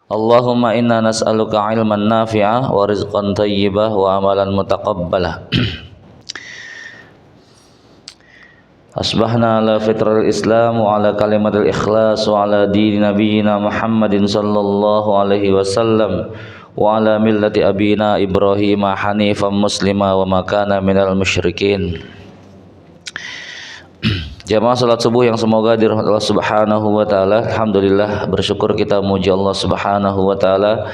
Allahumma inna nas'aluka ilman nafi'a wa rizqan thayyibah wa amalan mutaqabbalah. Asbahna ala fitral islam wa ala kalimatil ikhlas wa ala dini nabiyyina Muhammadin sallallahu alaihi wasallam wa ala millati abina Ibrahim hanifan muslima wa ma kana minal musyrikin. Jamaah salat subuh yang semoga dirahmati Allah Subhanahu wa taala. Alhamdulillah, bersyukur kita muji Allah Subhanahu wa taala.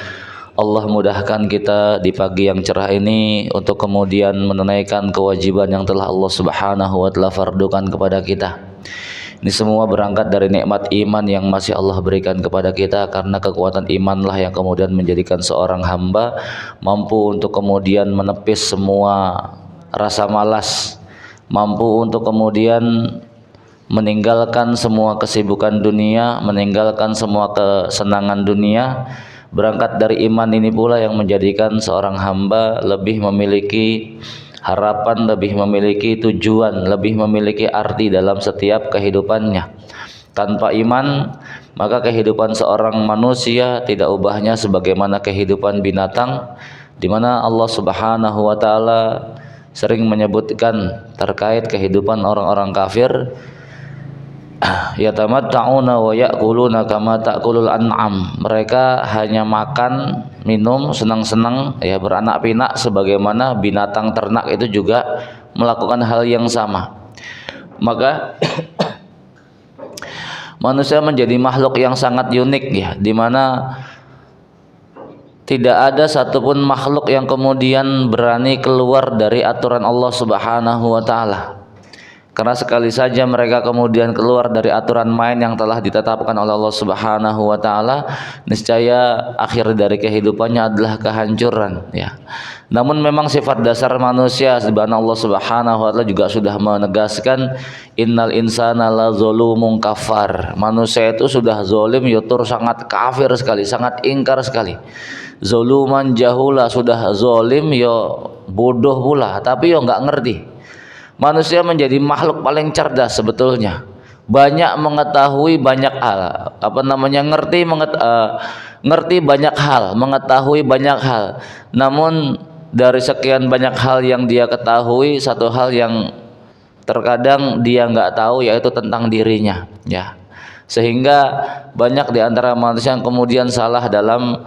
Allah mudahkan kita di pagi yang cerah ini untuk kemudian menunaikan kewajiban yang telah Allah Subhanahu wa taala fardukan kepada kita. Ini semua berangkat dari nikmat iman yang masih Allah berikan kepada kita, karena kekuatan imanlah yang kemudian menjadikan seorang hamba mampu untuk kemudian menepis semua rasa malas, mampu untuk kemudian meninggalkan semua kesibukan dunia, meninggalkan semua kesenangan dunia. Berangkat dari iman ini pula yang menjadikan seorang hamba lebih memiliki harapan, lebih memiliki tujuan, lebih memiliki arti dalam setiap kehidupannya. Tanpa iman, maka kehidupan seorang manusia tidak ubahnya sebagaimana kehidupan binatang, di mana Allah Subhanahu wa taala sering menyebutkan terkait kehidupan orang-orang kafir, yatamatta'una wa ya'kuluna kama ta'kulul an'am. Mereka hanya makan, minum, senang-senang, ya, beranak pinak sebagaimana binatang ternak itu juga melakukan hal yang sama. Maka manusia menjadi makhluk yang sangat unik, ya, di mana tidak ada satupun makhluk yang kemudian berani keluar dari aturan Allah Subhanahu wa taala. Karena sekali saja mereka kemudian keluar dari aturan main yang telah ditetapkan oleh Allah Subhanahu wa taala, niscaya akhir dari kehidupannya adalah kehancuran, ya. Namun memang sifat dasar manusia, sebagaimana Allah Subhanahu wa taala juga sudah menegaskan, innal insana la zalumun kafar. Manusia itu sudah zalim, yutur sangat kafir sekali, sangat ingkar sekali. Zaluman jahula, sudah zalim yo bodoh pula, tapi yo enggak ngerti. Manusia menjadi makhluk paling cerdas sebetulnya. Banyak mengetahui banyak hal, ngerti banyak hal, mengetahui banyak hal. Namun dari sekian banyak hal yang dia ketahui, satu hal yang terkadang dia nggak tahu, yaitu tentang dirinya, ya. Sehingga banyak di antara manusia yang kemudian salah dalam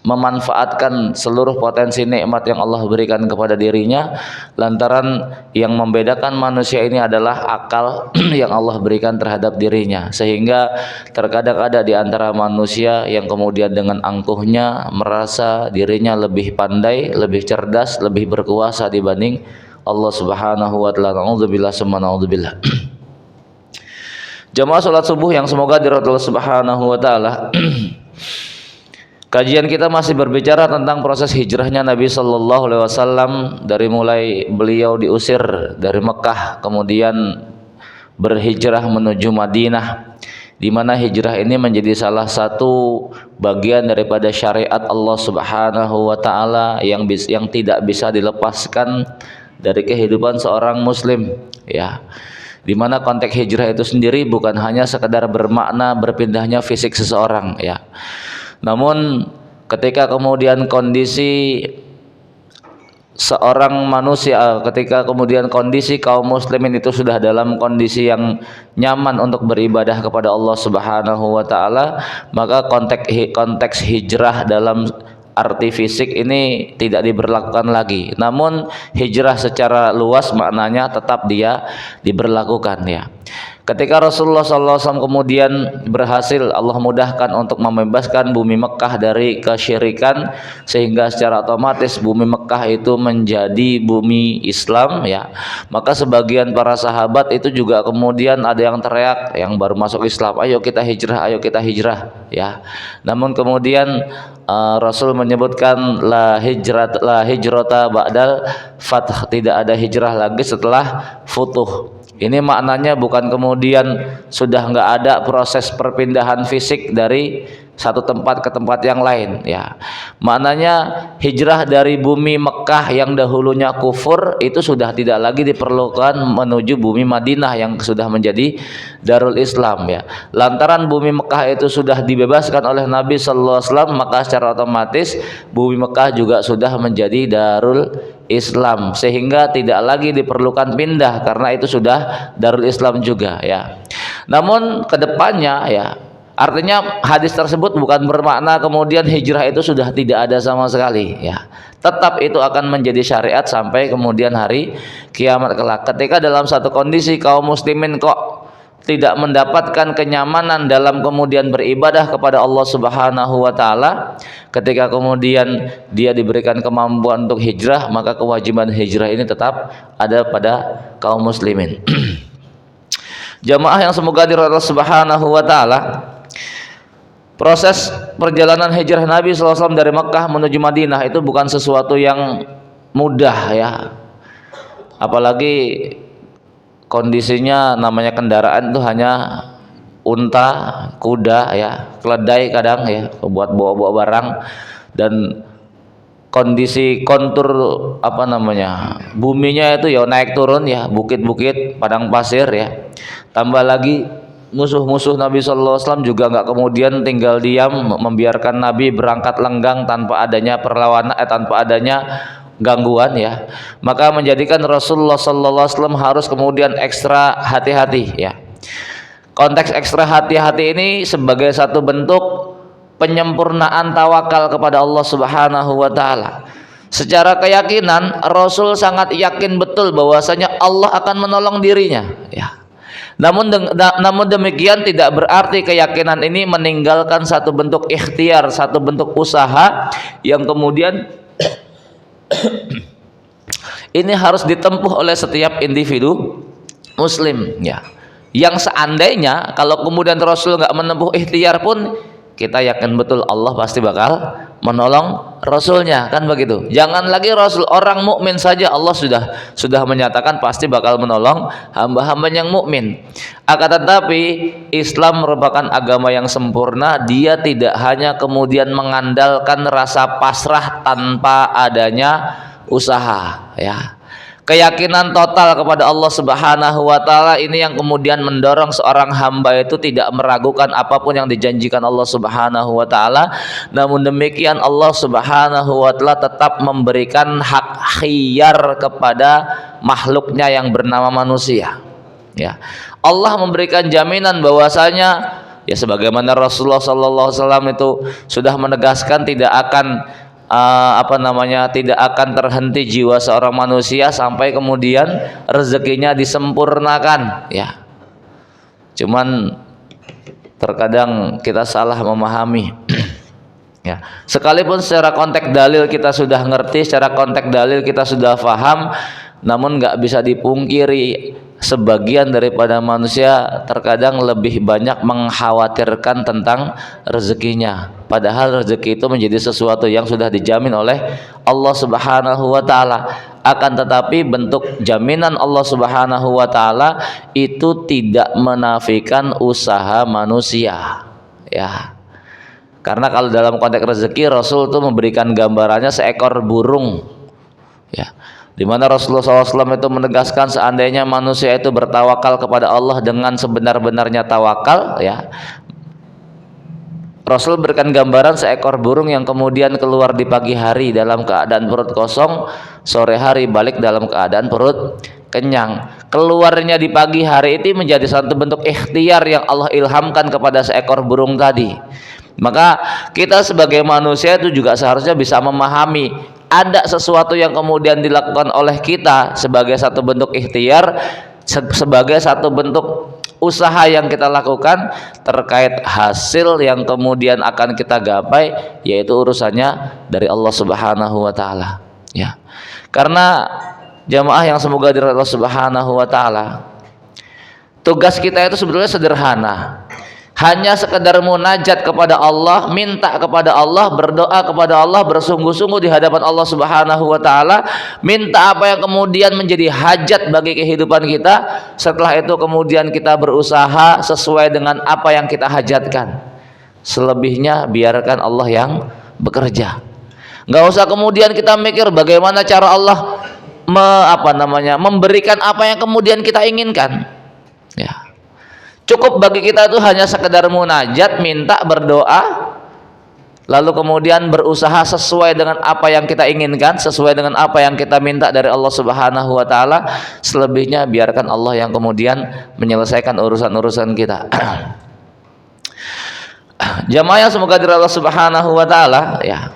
memanfaatkan seluruh potensi nikmat yang Allah berikan kepada dirinya, lantaran yang membedakan manusia ini adalah akal yang Allah berikan terhadap dirinya. Sehingga terkadang ada di antara manusia yang kemudian dengan angkuhnya merasa dirinya lebih pandai, lebih cerdas, lebih berkuasa dibanding Allah Subhanahu wa taala. Nauzubillah summa nauzubillah. Jamaah salat subuh yang semoga dirahmati Allah Subhanahu wa taala. Kajian kita masih berbicara tentang proses hijrahnya Nabi Sallallahu Alaihi Wasallam, dari mulai beliau diusir dari Mekah kemudian berhijrah menuju Madinah, di mana hijrah ini menjadi salah satu bagian daripada syariat Allah Subhanahu wa taala yang tidak bisa dilepaskan dari kehidupan seorang muslim, ya. Di mana konteks hijrah itu sendiri bukan hanya sekedar bermakna berpindahnya fisik seseorang, ya. Namun ketika kemudian kondisi seorang manusia, ketika kemudian kondisi kaum muslimin itu sudah dalam kondisi yang nyaman untuk beribadah kepada Allah Subhanahu wa taala, maka konteks hijrah dalam arti fisik ini tidak diberlakukan lagi. Namun hijrah secara luas maknanya tetap dia diberlakukan, ya. Ketika Rasulullah SAW kemudian berhasil Allah mudahkan untuk membebaskan bumi Mekah dari kesyirikan, sehingga secara otomatis bumi Mekah itu menjadi bumi Islam, ya. Maka sebagian para sahabat itu juga kemudian ada yang teriak, yang baru masuk Islam, ayo kita hijrah, ayo kita hijrah, ya. Namun kemudian Rasul menyebutkan la hijrata ba'dal fath, tidak ada hijrah lagi setelah futuh. Ini maknanya bukan kemudian sudah nggak ada proses perpindahan fisik dari satu tempat ke tempat yang lain, ya. Maknanya hijrah dari bumi Mekah yang dahulunya kufur itu sudah tidak lagi diperlukan menuju bumi Madinah yang sudah menjadi Darul Islam, ya. Lantaran bumi Mekah itu sudah dibebaskan oleh Nabi sallallahu alaihi wasallam, maka secara otomatis bumi Mekah juga sudah menjadi Darul Islam, sehingga tidak lagi diperlukan pindah karena itu sudah Darul Islam juga, ya. Namun kedepannya, ya, artinya hadis tersebut bukan bermakna kemudian hijrah itu sudah tidak ada sama sekali, ya. Tetap itu akan menjadi syariat sampai kemudian hari kiamat kelak. Ketika dalam satu kondisi kaum muslimin kok tidak mendapatkan kenyamanan dalam kemudian beribadah kepada Allah Subhanahu wa taala, ketika kemudian dia diberikan kemampuan untuk hijrah, maka kewajiban hijrah ini tetap ada pada kaum muslimin. Jamaah yang semoga dirahmati Allah Subhanahu wa taala, proses perjalanan hijrah Nabi SAW dari Mekah menuju Madinah itu bukan sesuatu yang mudah, ya. Apalagi kondisinya namanya kendaraan itu hanya unta, kuda, ya, keledai kadang, ya, buat bawa-bawa barang, dan kondisi kontur buminya itu ya naik turun, ya, bukit-bukit, padang pasir, ya. Tambah lagi musuh-musuh Nabi sallallahu alaihi wasallam juga nggak kemudian tinggal diam membiarkan Nabi berangkat lenggang tanpa adanya perlawanan, tanpa adanya gangguan, ya. Maka menjadikan Rasulullah sallallahu alaihi wasallam harus kemudian ekstra hati-hati, ya. Konteks ekstra hati-hati ini sebagai satu bentuk penyempurnaan tawakal kepada Allah Subhanahu wa taala. Secara keyakinan Rasul sangat yakin betul bahwasanya Allah akan menolong dirinya, ya. Namun demikian tidak berarti keyakinan ini meninggalkan satu bentuk ikhtiar, satu bentuk usaha yang kemudian ini harus ditempuh oleh setiap individu muslim, ya. Yang seandainya kalau kemudian Rasul nggak menempuh ikhtiar pun, kita yakin betul Allah pasti bakal menolong Rasulnya, kan begitu. Jangan lagi Rasul, orang mukmin saja Allah sudah menyatakan pasti bakal menolong hamba-hamba yang mukmin. Akan tetapi Islam merupakan agama yang sempurna. Dia tidak hanya kemudian mengandalkan rasa pasrah tanpa adanya usaha, ya. Keyakinan total kepada Allah Subhanahu wa taala ini yang kemudian mendorong seorang hamba itu tidak meragukan apapun yang dijanjikan Allah Subhanahu wa taala. Namun demikian Allah Subhanahu wa taala tetap memberikan hak khiyar kepada makhluknya yang bernama manusia, ya. Allah memberikan jaminan bahwasanya, ya, sebagaimana Rasulullah sallallahu alaihi wasallam itu sudah menegaskan tidak akan tidak akan terhenti jiwa seorang manusia sampai kemudian rezekinya disempurnakan, ya. Cuman terkadang kita salah memahami, ya. Sekalipun secara konteks dalil kita sudah ngerti, secara konteks dalil kita sudah paham, namun nggak bisa dipungkiri sebagian daripada manusia terkadang lebih banyak mengkhawatirkan tentang rezekinya, padahal rezeki itu menjadi sesuatu yang sudah dijamin oleh Allah Subhanahu wa taala. Akan tetapi bentuk jaminan Allah Subhanahu wa taala itu tidak menafikan usaha manusia, ya. Karena kalau dalam konteks rezeki Rasul itu memberikan gambarannya seekor burung, ya, di mana Rasulullah SAW itu menegaskan seandainya manusia itu bertawakal kepada Allah dengan sebenar-benarnya tawakal, ya, Rasul berikan gambaran seekor burung yang kemudian keluar di pagi hari dalam keadaan perut kosong, sore hari balik dalam keadaan perut kenyang. Keluarnya di pagi hari itu menjadi satu bentuk ikhtiar yang Allah ilhamkan kepada seekor burung tadi. Maka kita sebagai manusia itu juga seharusnya bisa memahami ada sesuatu yang kemudian dilakukan oleh kita sebagai satu bentuk ikhtiar, sebagai satu bentuk usaha yang kita lakukan terkait hasil yang kemudian akan kita gapai, yaitu urusannya dari Allah Subhanahu wa taala, ya. Karena jamaah yang semoga dirahmati Allah Subhanahu wa taala, tugas kita itu sebetulnya sederhana. Hanya sekedar munajat kepada Allah, minta kepada Allah, berdoa kepada Allah, bersungguh-sungguh di hadapan Allah Subhanahu wa taala, minta apa yang kemudian menjadi hajat bagi kehidupan kita. Setelah itu kemudian kita berusaha sesuai dengan apa yang kita hajatkan. Selebihnya biarkan Allah yang bekerja. Nggak usah kemudian kita mikir bagaimana cara Allah memberikan apa yang kemudian kita inginkan. Ya. Cukup bagi kita itu hanya sekedar munajat, minta, berdoa, lalu kemudian berusaha sesuai dengan apa yang kita inginkan, sesuai dengan apa yang kita minta dari Allah Subhanahu wa taala. Selebihnya biarkan Allah yang kemudian menyelesaikan urusan-urusan kita. Jamaah yang semoga dari Allah Subhanahu wa taala, ya.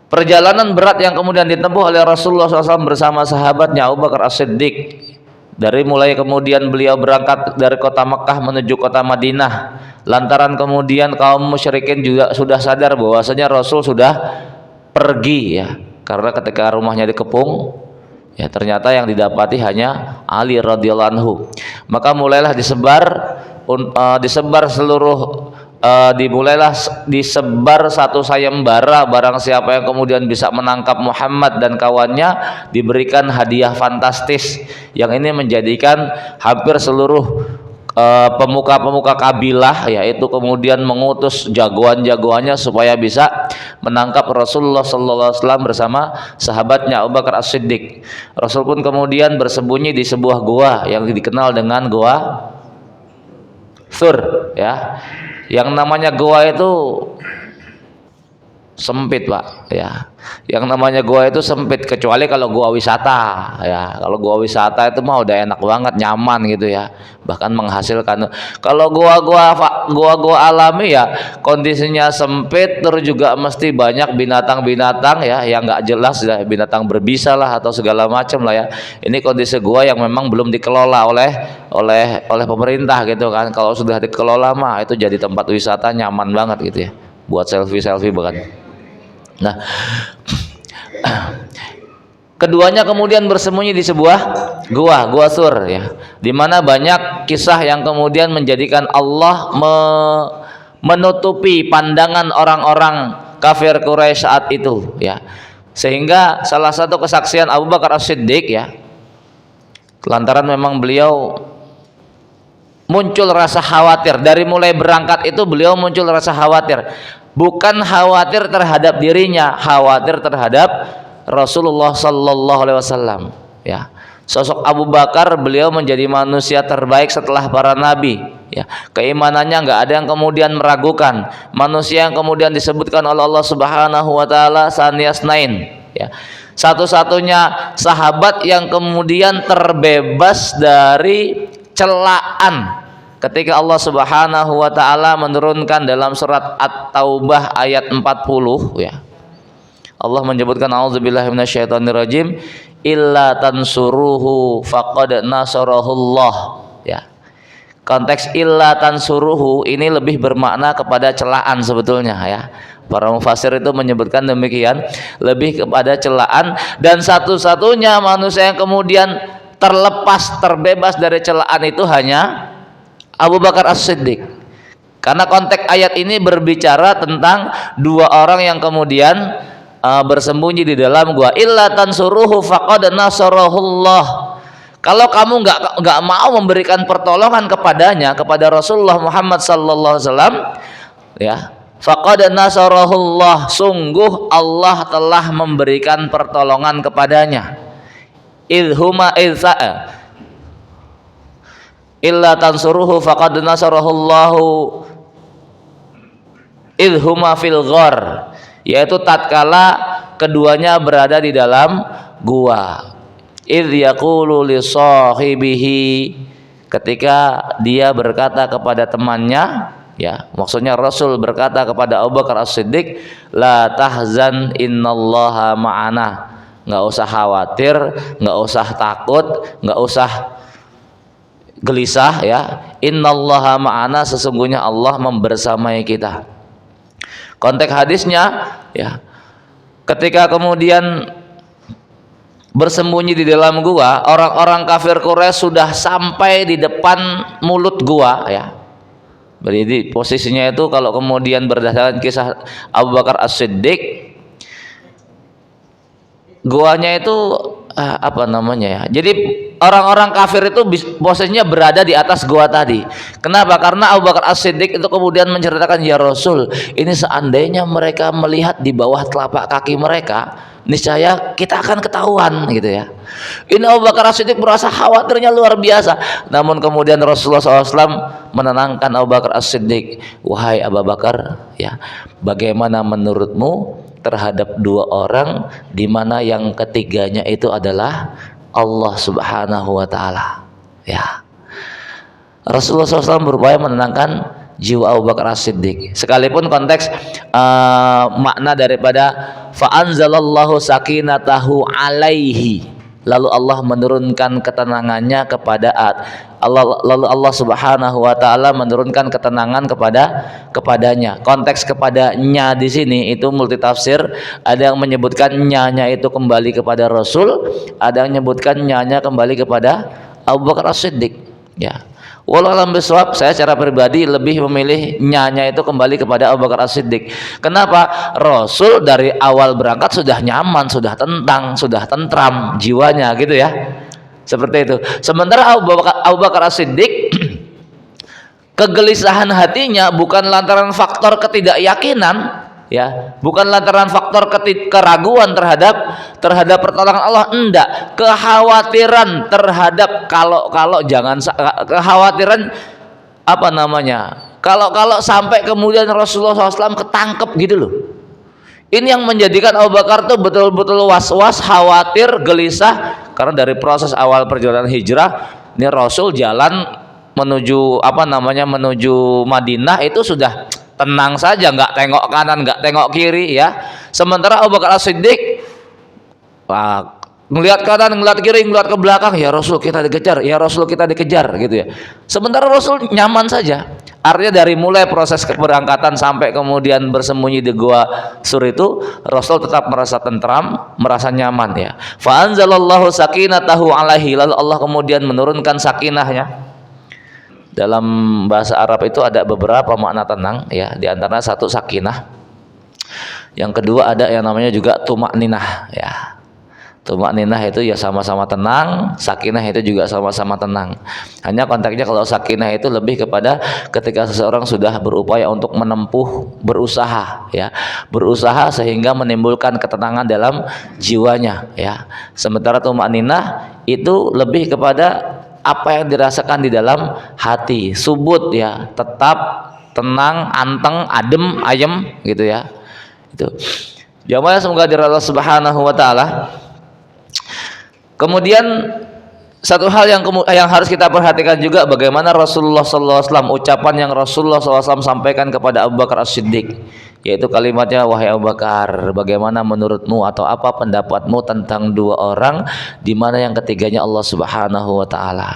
Perjalanan berat yang kemudian ditempuh oleh Rasulullah SAW bersama sahabatnya Abu Bakar As-Siddiq, dari mulai kemudian beliau berangkat dari kota Mekah menuju kota Madinah, lantaran kemudian kaum musyrikin juga sudah sadar bahwasanya Rasul sudah pergi, ya, karena ketika rumahnya dikepung, ya, ternyata yang didapati hanya Ali radhiyallahu anhu. Maka mulailah disebar satu sayembara, barang siapa yang kemudian bisa menangkap Muhammad dan kawannya diberikan hadiah fantastis, yang ini menjadikan hampir seluruh pemuka-pemuka kabilah, yaitu kemudian mengutus jagoan-jagoannya supaya bisa menangkap Rasulullah sallallahu alaihi wasallam bersama sahabatnya Abu Bakar As-Siddiq. Rasul pun kemudian bersembunyi di sebuah gua yang dikenal dengan gua Thur, ya. Yang namanya gua itu sempit, Pak, ya. Yang namanya gua itu sempit, kecuali kalau gua wisata, ya. Kalau gua wisata itu mah udah enak banget, nyaman gitu, ya. Bahkan menghasilkan. Kalau gua alami, ya, kondisinya sempit, terus juga mesti banyak binatang-binatang, ya, yang nggak jelas, ya, binatang berbisa lah atau segala macam lah, ya. Ini kondisi gua yang memang belum dikelola oleh pemerintah gitu kan. Kalau sudah dikelola mah itu jadi tempat wisata nyaman banget gitu, ya, buat selfie bahkan. Nah, keduanya kemudian bersembunyi di sebuah gua Sur, ya, di mana banyak kisah yang kemudian menjadikan Allah menutupi pandangan orang-orang kafir Quraisy saat itu, ya. Sehingga salah satu kesaksian Abu Bakar As-Siddiq, ya, lantaran memang beliau muncul rasa khawatir dari mulai berangkat itu, beliau muncul rasa khawatir. Bukan khawatir terhadap dirinya, khawatir terhadap Rasulullah sallallahu alaihi wasallam, ya. Sosok Abu Bakar, beliau menjadi manusia terbaik setelah para nabi, ya. Keimanannya nggak ada yang kemudian meragukan. Manusia yang kemudian disebutkan oleh Allah Subhanahu wa taala saniyasnain, ya. Satu-satunya sahabat yang kemudian terbebas dari celaan ketika Allah Subhanahu wa taala menurunkan dalam surat At-Taubah ayat 40, ya. Allah menyebutkan a'udzubillahi minasyaitonirrajim, illa tansuruhu faqad nasarahullah, ya. Konteks illa tansuruhu ini lebih bermakna kepada celaan sebetulnya, ya. Para mufassir itu menyebutkan demikian, lebih kepada celaan, dan satu-satunya manusia yang kemudian terbebas dari celaan itu hanya Abu Bakar As-Siddiq. Karena konteks ayat ini berbicara tentang dua orang yang kemudian bersembunyi di dalam gua. Illa tansuruhu faqad nasarahullah. Kalau kamu nggak mau memberikan pertolongan kepadanya, kepada Rasulullah Muhammad sallallahu alaihi wasallam, ya, faqad nasarahullah, sungguh Allah telah memberikan pertolongan kepadanya. Illa tansuruhu faqad nasarahullahu idhuma fil ghar, yaitu tatkala keduanya berada di dalam gua. Idh yaqulu li sahibihi, ketika dia berkata kepada temannya, ya, maksudnya Rasul berkata kepada Abu Bakar As-Siddiq, la tahzan innallaha ma'ana, nggak usah khawatir, nggak usah takut, nggak usah gelisah, ya. Innallaha ma'ana, sesungguhnya Allah membersamai kita. Konteks hadisnya, ya, ketika kemudian bersembunyi di dalam gua, orang-orang kafir Quraisy sudah sampai di depan mulut gua, ya. Berarti posisinya itu kalau kemudian berdasarkan kisah Abu Bakar As-Siddiq, guanya itu apa namanya, ya. Jadi orang-orang kafir itu posisinya berada di atas gua tadi. Kenapa? Karena Abu Bakar As-Siddiq itu kemudian menceritakan, ya Rasul, ini seandainya mereka melihat di bawah telapak kaki mereka, niscaya kita akan ketahuan gitu ya. Ini Abu Bakar As-Siddiq merasa khawatirnya luar biasa. Namun kemudian Rasulullah SAW menenangkan Abu Bakar As-Siddiq, wahai Abu Bakar, ya, bagaimana menurutmu terhadap dua orang di mana yang ketiganya itu adalah Allah Subhanahu wa taala. Ya. Rasulullah SAW berupaya menenangkan jiwa Abu Bakar As-Siddiq. Sekalipun konteks makna daripada fa anzalallahu sakinatahu alaihi. Lalu Allah menurunkan ketenangannya kepada lalu Allah Subhanahu wa taala menurunkan ketenangan kepadanya. Konteks kepadanya di sini itu multitafsir. Ada yang menyebutkan nyanya itu kembali kepada Rasul, ada yang menyebutkan nyanya kembali kepada Abu Bakar As-Siddiq. Ya. Walau alam bisawab, saya secara pribadi lebih memilih nyanya itu kembali kepada Abu Bakar As-Siddiq. Kenapa? Rasul dari awal berangkat sudah nyaman, sudah tentram jiwanya gitu ya. Seperti itu. Sementara Abu Bakar As-Siddiq kegelisahan hatinya bukan lantaran faktor ketidakyakinan, ya, bukan lantaran faktor keraguan terhadap pertolongan Allah, enggak, kekhawatiran terhadap kalau kekhawatiran apa namanya, kalau sampai kemudian Rasulullah SAW ketangkep gitu loh. Ini yang menjadikan Abu Bakar tuh betul-betul was-was, khawatir, gelisah, karena dari proses awal perjalanan hijrah ini Rasul jalan menuju menuju Madinah itu sudah tenang saja, nggak tengok kanan, nggak tengok kiri ya. Sementara Abu Bakar As-Siddiq ngelihat kanan, ngelihat kiri, ngelihat ke belakang, ya Rasul kita dikejar, ya Rasul kita dikejar gitu ya. Sementara Rasul nyaman saja. Artinya dari mulai proses keberangkatan sampai kemudian bersembunyi di gua Sur itu Rasul tetap merasa tentram, merasa nyaman ya. Fa anzalallahu sakinatahu alaihi, lalu Allah kemudian menurunkan sakinahnya. Dalam bahasa Arab itu ada beberapa makna tenang ya, di antaranya satu sakinah. Yang kedua ada yang namanya juga tumakninah ya. Tumakninah itu ya sama-sama tenang, sakinah itu juga sama-sama tenang. Hanya konteksnya kalau sakinah itu lebih kepada ketika seseorang sudah berupaya untuk menempuh, berusaha ya. Berusaha sehingga menimbulkan ketenangan dalam jiwanya ya. Sementara tumakninah itu lebih kepada apa yang dirasakan di dalam hati, subut ya, tetap tenang, anteng, adem, ayem gitu ya. Itu. Jamaah semoga dirahmati Allah Subhanahu wa taala. Kemudian satu hal yang harus kita perhatikan juga bagaimana Rasulullah SAW, ucapan yang Rasulullah SAW sampaikan kepada Abu Bakar As-Siddiq, yaitu kalimatnya, wahai Abu Bakar, bagaimana menurutmu atau apa pendapatmu tentang dua orang di mana yang ketiganya Allah Subhanahu wa taala.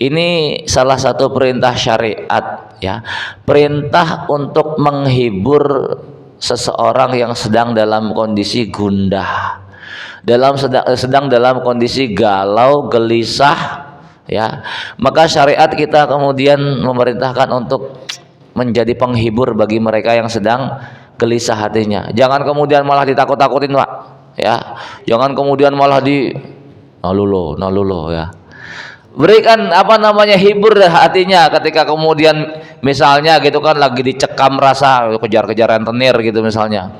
Ini salah satu perintah syariat ya, perintah untuk menghibur seseorang yang sedang dalam kondisi gundah, sedang dalam kondisi galau, gelisah ya. Maka syariat kita kemudian memerintahkan untuk menjadi penghibur bagi mereka yang sedang gelisah hatinya. Jangan kemudian malah ditakut-takutin, Pak ya. Jangan kemudian malah nalulo ya. Berikan hibur hatinya ketika kemudian misalnya gitu kan lagi dicekam rasa kejar-kejar rentenir gitu misalnya.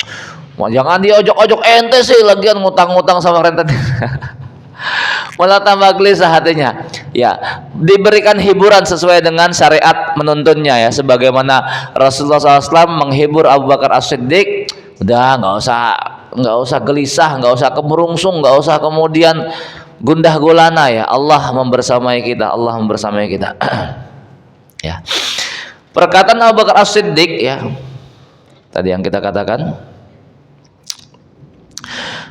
Jangan diojok-ojok, ente sih lagian ngutang-ngutang sama rentenir. Malah tambah gelisah hatinya. Ya, diberikan hiburan sesuai dengan syariat menuntunnya ya, sebagaimana Rasulullah SAW menghibur Abu Bakar As-Siddiq. Udah nggak usah gelisah, nggak usah kemerungsung, nggak usah kemudian gundah gulana ya. Allah membersamai kita. Ya. Perkataan Abu Bakar As-Siddiq ya, tadi yang kita katakan,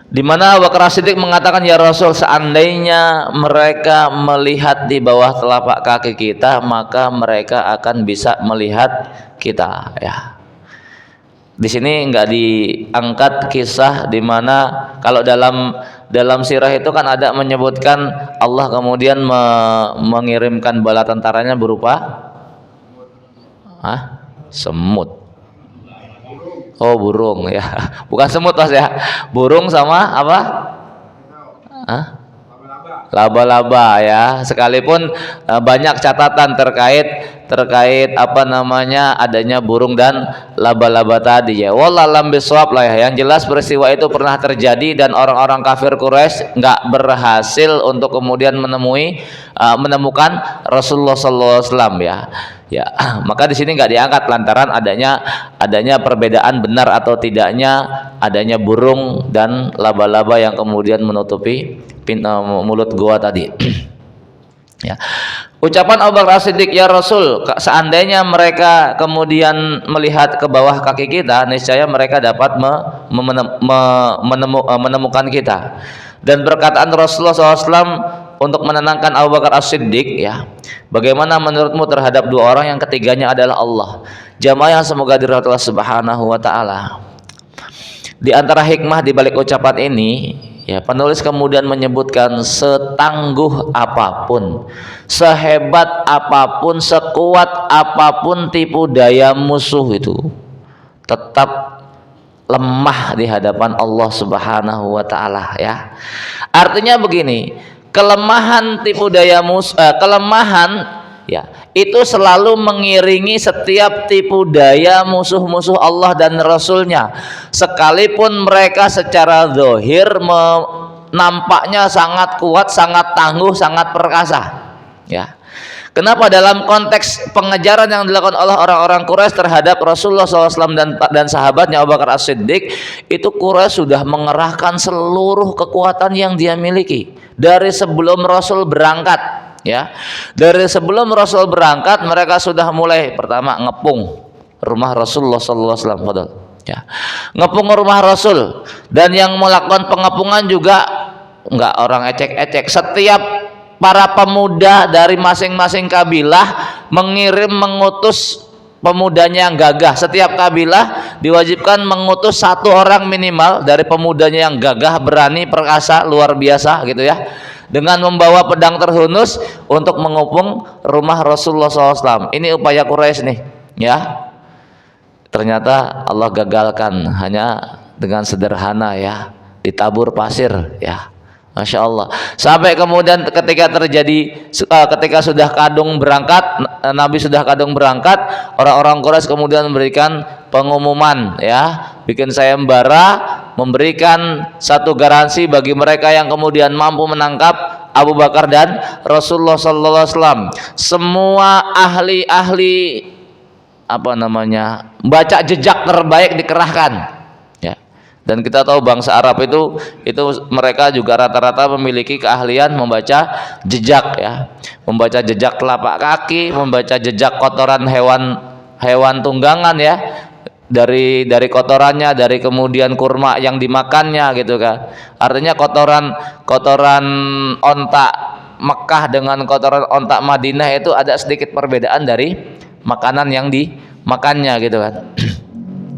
di mana Abu Bakar As-Siddiq mengatakan, ya Rasul, seandainya mereka melihat di bawah telapak kaki kita, maka mereka akan bisa melihat kita ya. Di sini enggak diangkat kisah di mana kalau dalam sirah itu kan ada menyebutkan Allah kemudian mengirimkan bala tentaranya berupa semut. Oh, burung ya. Bukan semut Mas ya. Burung sama apa? laba-laba ya, sekalipun banyak catatan terkait apa namanya adanya burung dan laba-laba tadi ya. Wallahualam bisawab lah ya. Yang jelas peristiwa itu pernah terjadi dan orang-orang kafir Quraisy nggak berhasil untuk kemudian menemukan Rasulullah SAW ya. Ya, maka di sini nggak diangkat lantaran adanya perbedaan benar atau tidaknya adanya burung dan laba-laba yang kemudian menutupi mulut gua tadi. Ya. Ucapan Abu Bakar As-Siddiq, ya Rasul, seandainya mereka kemudian melihat ke bawah kaki kita, niscaya mereka dapat menemukan kita. Dan perkataan Rasulullah SAW untuk menenangkan Abu Bakar As-Siddiq, ya, bagaimana menurutmu terhadap dua orang yang ketiganya adalah Allah? Jamaah yang semoga dirahmati Allah Subhanahu wa taala. Di antara hikmah di balik ucapan ini, ya, penulis kemudian menyebutkan setangguh apapun, sehebat apapun, sekuat apapun tipu daya musuh itu tetap lemah di hadapan Allah Subhanahu wa taala ya. Artinya begini, kelemahan tipu daya kelemahan ya itu selalu mengiringi setiap tipu daya musuh-musuh Allah dan Rasulnya, sekalipun mereka secara zahir nampaknya sangat kuat, sangat tangguh, sangat perkasa ya. Kenapa dalam konteks pengejaran yang dilakukan oleh orang-orang Quraisy terhadap Rasulullah SAW dan sahabatnya Abu Bakar As-Siddiq, itu Quraisy sudah mengerahkan seluruh kekuatan yang dia miliki dari sebelum Rasul berangkat. Ya, dari sebelum Rasul berangkat mereka sudah mulai pertama ngepung rumah Rasulullah SAW, ya, ngepung rumah Rasul, dan yang melakukan pengepungan juga enggak orang ecek-ecek. Setiap para pemuda dari masing-masing kabilah mengutus pemudanya yang gagah. Setiap kabilah diwajibkan mengutus satu orang minimal dari pemudanya yang gagah, berani, perkasa, luar biasa gitu ya, dengan membawa pedang terhunus untuk mengepung rumah Rasulullah SAW. Ini upaya Quraisy nih ya. Ternyata Allah gagalkan hanya dengan sederhana ya, ditabur pasir ya. Masya Allah. Sampai kemudian ketika sudah kadung berangkat, Nabi sudah kadung berangkat, orang-orang Quraisy kemudian memberikan pengumuman ya, bikin sayembara, memberikan satu garansi bagi mereka yang kemudian mampu menangkap Abu Bakar dan Rasulullah SAW. Semua ahli baca jejak terbaik dikerahkan. Dan kita tahu bangsa Arab itu mereka juga rata-rata memiliki keahlian membaca jejak ya, membaca jejak telapak kaki, membaca jejak kotoran hewan tunggangan ya, dari kotorannya, dari kemudian kurma yang dimakannya gitu kan. Artinya kotoran onta Mekah dengan kotoran onta Madinah itu ada sedikit perbedaan dari makanan yang dimakannya gitu kan.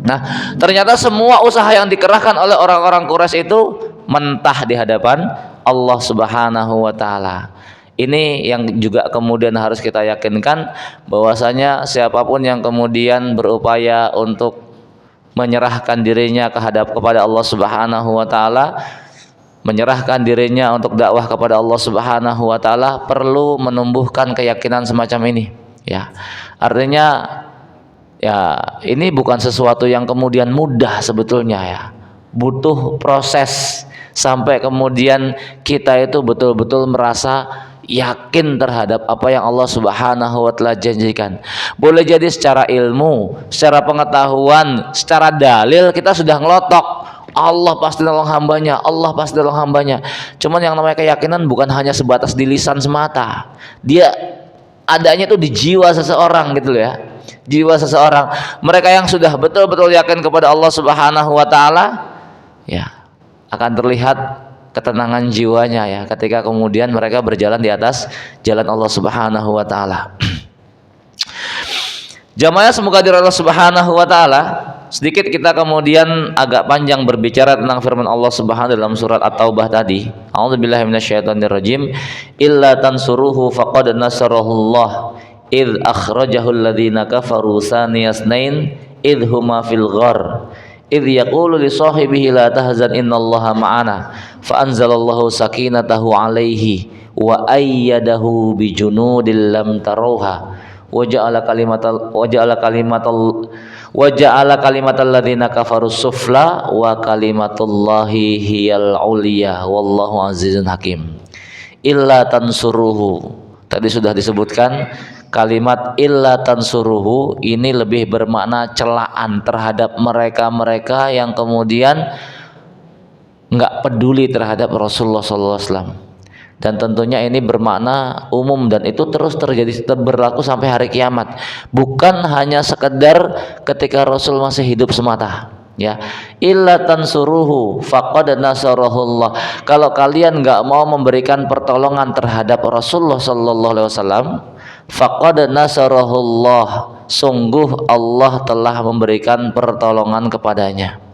Nah, ternyata semua usaha yang dikerahkan oleh orang-orang Quraisy itu mentah di hadapan Allah Subhanahu wa taala. Ini yang juga kemudian harus kita yakinkan, bahwasanya siapapun yang kemudian berupaya untuk menyerahkan dirinya kepada Allah Subhanahu wa taala, menyerahkan dirinya untuk dakwah kepada Allah Subhanahu wa taala, perlu menumbuhkan keyakinan semacam ini ya. Artinya ya, ini bukan sesuatu yang kemudian mudah sebetulnya ya. Butuh proses sampai kemudian kita itu betul-betul merasa yakin terhadap apa yang Allah Subhanahu wa taala janjikan. Boleh jadi secara ilmu, secara pengetahuan, secara dalil kita sudah ngelotok, Allah pasti nolong hambanya, Allah pasti nolong hambanya. Cuman yang namanya keyakinan bukan hanya sebatas di lisan semata. Dia adanya itu di jiwa seseorang gitu loh ya. Jiwa seseorang. Mereka yang sudah betul-betul yakin kepada Allah Subhanahu wa taala, ya, akan terlihat ketenangan jiwanya ya ketika kemudian mereka berjalan di atas jalan Allah Subhanahu wa taala. Jamaah semoga dirahmati Allah Subhanahu wa taala. Sedikit kita kemudian agak panjang berbicara tentang firman Allah Subhanahu dalam surat At-Taubah tadi. A'udzubillahi minasyaitonirrajim. Illa tansuruhu faqad nasarahullah idh akhrajahu alladhina kafaru saniyasnain idh huma fil ghar idh yaqulu li sahibihi la tahzan innallaha ma'ana fa anzalallahu sakinatahu alaihi wa ayyadahu bijunudil lam tarawha wa ja'ala kalimatal ladzina kafaru sufla wa kalimatullahi hiyal ulya wallahu azizun hakim. Illa tansuruhu, tadi sudah disebutkan kalimat illa tansuruhu ini lebih bermakna celaan terhadap mereka-mereka yang kemudian enggak peduli terhadap Rasulullah SAW. Dan tentunya ini bermakna umum dan itu terus terjadi, berlaku sampai hari kiamat, bukan hanya sekedar ketika Rasul masih hidup semata, ya. Illa tansuruhu faqad nasarahullah, kalau kalian enggak mau memberikan pertolongan terhadap Rasulullah sallallahu alaihi wasallam, faqad nasarahullah, sungguh Allah telah memberikan pertolongan kepadanya.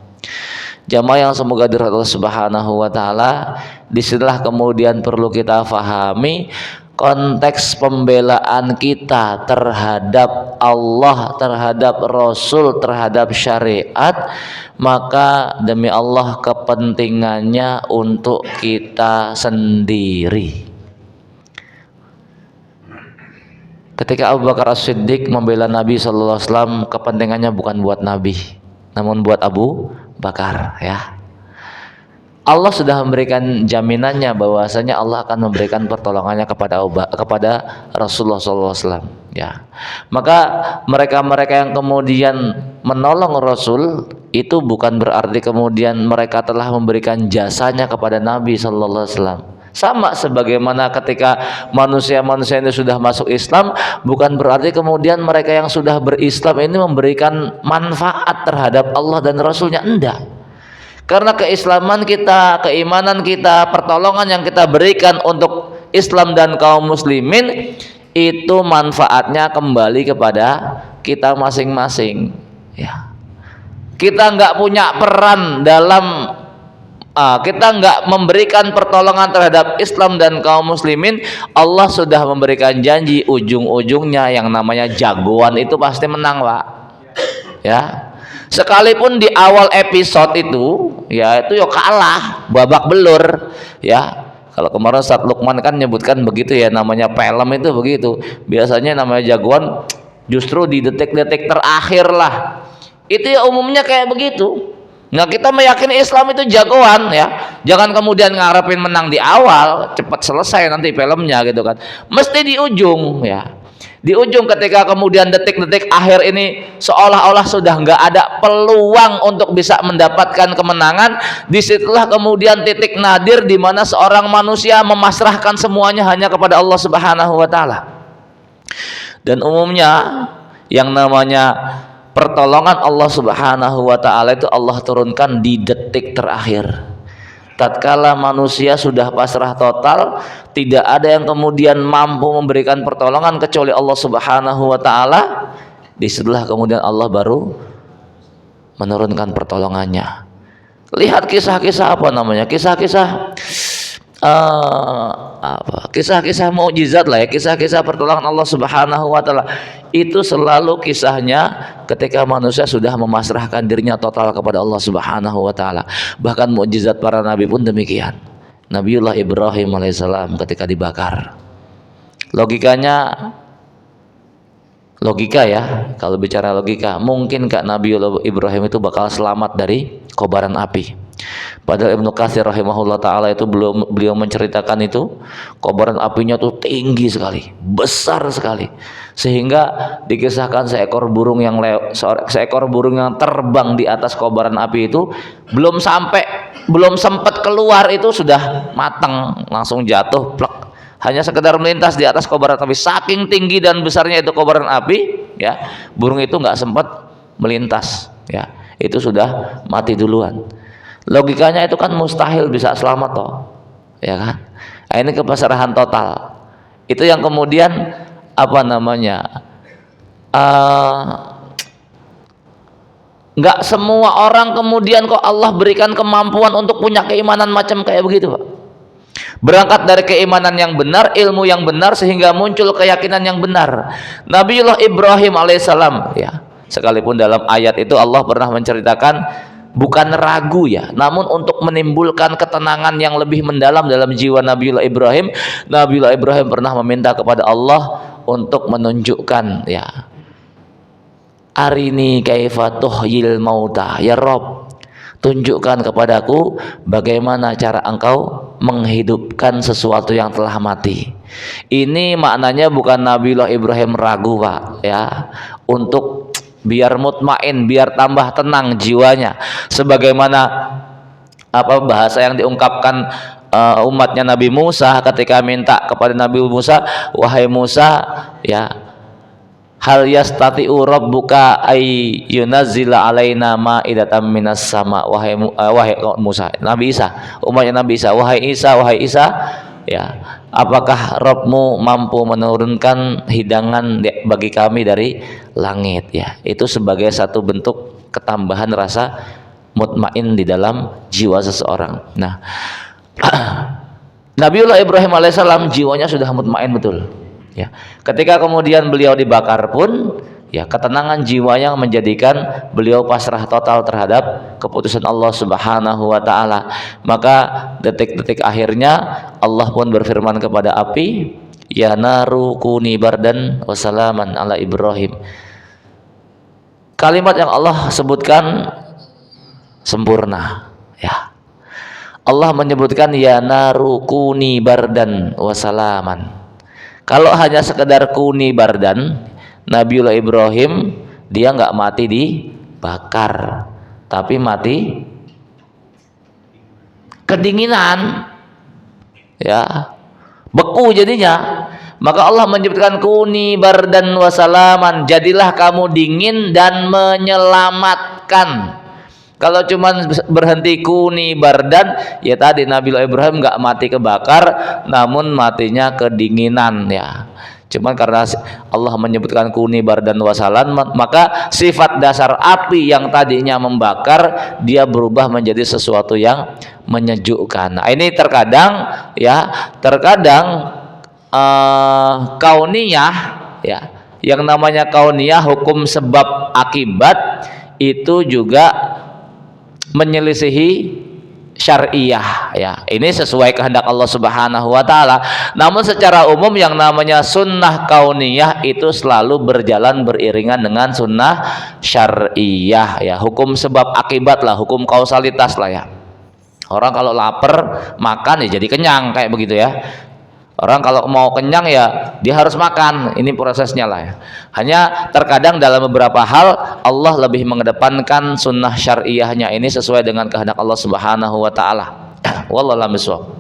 Jamaah yang semoga dirahmati Allah Subhanahu wa taala, disinilah kemudian perlu kita fahami konteks pembelaan kita terhadap Allah, terhadap Rasul, terhadap syariat, maka demi Allah kepentingannya untuk kita sendiri. Ketika Abu Bakar As-Siddiq membela Nabi sallallahu alaihi wasallam, kepentingannya bukan buat Nabi, namun buat Abu Bakar, ya. Allah sudah memberikan jaminannya bahwasanya Allah akan memberikan pertolongannya kepada Rasulullah SAW, ya. Maka mereka-mereka yang kemudian menolong Rasul itu bukan berarti kemudian mereka telah memberikan jasanya kepada Nabi Sallallahu Alaihi Wasallam. Sama sebagaimana ketika manusia-manusia ini sudah masuk Islam, bukan berarti kemudian mereka yang sudah berislam ini memberikan manfaat terhadap Allah dan Rasulnya, enggak. Karena keislaman kita, keimanan kita, pertolongan yang kita berikan untuk Islam dan kaum muslimin itu manfaatnya kembali kepada kita masing-masing, ya. Kita enggak punya peran dalam kita enggak memberikan pertolongan terhadap Islam dan kaum muslimin, Allah sudah memberikan janji ujung-ujungnya yang namanya jagoan itu pasti menang, Pak. Ya. Sekalipun di awal episode itu, ya itu ya kalah, babak belur, ya. Kalau kemarin Ustaz Lukman kan nyebutkan begitu ya, namanya film itu begitu. Biasanya namanya jagoan justru di detik-detik terakhir lah. Itu ya umumnya kayak begitu. Nah, kita meyakini Islam itu jagoan, ya. Jangan kemudian ngarepin menang di awal, cepat selesai nanti filmnya gitu kan. Mesti di ujung, ya. Di ujung ketika kemudian detik-detik akhir ini seolah-olah sudah nggak ada peluang untuk bisa mendapatkan kemenangan, disitulah kemudian titik nadir di mana seorang manusia memasrahkan semuanya hanya kepada Allah Subhanahu wa taala. Dan umumnya yang namanya pertolongan Allah Subhanahu wa taala itu Allah turunkan di detik terakhir. Tatkala manusia sudah pasrah total, tidak ada yang kemudian mampu memberikan pertolongan kecuali Allah Subhanahu wa taala. Disitulah kemudian Allah baru menurunkan pertolongannya. Lihat kisah-kisah apa namanya? Kisah-kisah kisah-kisah mukjizat lah, ya, kisah-kisah pertolongan Allah Subhanahu wa taala. Itu selalu kisahnya ketika manusia sudah memasrahkan dirinya total kepada Allah Subhanahu wa taala. Bahkan mukjizat para nabi pun demikian. Nabiullah Ibrahim alaihissalam ketika dibakar. Logika ya, kalau bicara logika, mungkin Kak Nabiullah Ibrahim itu bakal selamat dari kobaran api. Padahal Ibnu Katsir rahimahullah taala itu beliau menceritakan itu kobaran apinya tuh tinggi sekali, besar sekali, sehingga dikisahkan seekor burung yang terbang di atas kobaran api itu belum sempat keluar itu sudah matang, langsung jatuh plek. Hanya sekedar melintas di atas kobaran api, saking tinggi dan besarnya itu kobaran api, ya, burung itu nggak sempat melintas, ya, itu sudah mati duluan. Logikanya itu kan mustahil bisa selamat toh, ya kan? Nah, ini kepasrahan total. Itu yang kemudian apa namanya? Nggak semua orang kemudian kok Allah berikan kemampuan untuk punya keimanan macam kayak begitu, Pak. Berangkat dari keimanan yang benar, ilmu yang benar, sehingga muncul keyakinan yang benar. Nabiullah Ibrahim alaihissalam, ya, sekalipun dalam ayat itu Allah pernah menceritakan bukan ragu ya, namun untuk menimbulkan ketenangan yang lebih mendalam dalam jiwa Nabiullah Ibrahim. Nabiullah Ibrahim pernah meminta kepada Allah untuk menunjukkan ya, arini kaifa tuhyil mauta, ya Rob, tunjukkan kepadaku bagaimana cara engkau menghidupkan sesuatu yang telah mati. Ini maknanya bukan Nabiullah Ibrahim ragu Pak ya, untuk biar mutmain, biar tambah tenang jiwanya, sebagaimana apa bahasa yang diungkapkan umatnya Nabi Musa ketika minta kepada Nabi Musa, wahai Musa ya, hal yastati'u rabbuka ay yunazzila alaina ma'idatan minas sama. Wahai Musa, Nabi Isa, umatnya Nabi Isa, wahai Isa ya, apakah Rabbmu mampu menurunkan hidangan bagi kami dari langit ya. Itu sebagai satu bentuk ketambahan rasa mutmain di dalam jiwa seseorang. Nah, Nabiullah Ibrahim alaihissalam jiwanya sudah mutmain betul ya. Ketika kemudian beliau dibakar pun ya, ketenangan jiwanya menjadikan beliau pasrah total terhadap keputusan Allah Subhanahu wa taala. Maka detik-detik akhirnya Allah pun berfirman kepada api, ya naru kuni bardan wassalaman ala Ibrahim. Kalimat yang Allah sebutkan sempurna ya. Allah menyebutkan ya naru kuni bardan wassalaman. Kalau hanya sekedar kuni bardan, Nabiullah Ibrahim dia nggak mati dibakar, tapi mati kedinginan ya, beku jadinya. Maka Allah menyebutkan kuni bardan wasalaman, jadilah kamu dingin dan menyelamatkan. Kalau cuma berhenti kuni bardan, ya tadi Nabiullah Ibrahim nggak mati kebakar, namun matinya kedinginan ya. Cuman karena Allah menyebutkan kuni bardan wasalan, maka sifat dasar api yang tadinya membakar dia berubah menjadi sesuatu yang menyejukkan. Nah, ini terkadang kauniyah ya, yang namanya kauniyah, hukum sebab akibat itu juga menyelisihi syariah ya. Ini sesuai kehendak Allah Subhanahu wa taala. Namun secara umum yang namanya sunnah kauniyah itu selalu berjalan beriringan dengan sunnah syariah ya. Hukum sebab akibat lah, hukum kausalitas lah ya. Orang kalau lapar makan ya jadi kenyang, kayak begitu ya. Orang kalau mau kenyang ya dia harus makan, ini prosesnya lah ya. Hanya terkadang dalam beberapa hal Allah lebih mengedepankan sunnah syariahnya ini sesuai dengan kehendak Allah Subhanahu wa taala. Wallahu a'lam bishawab.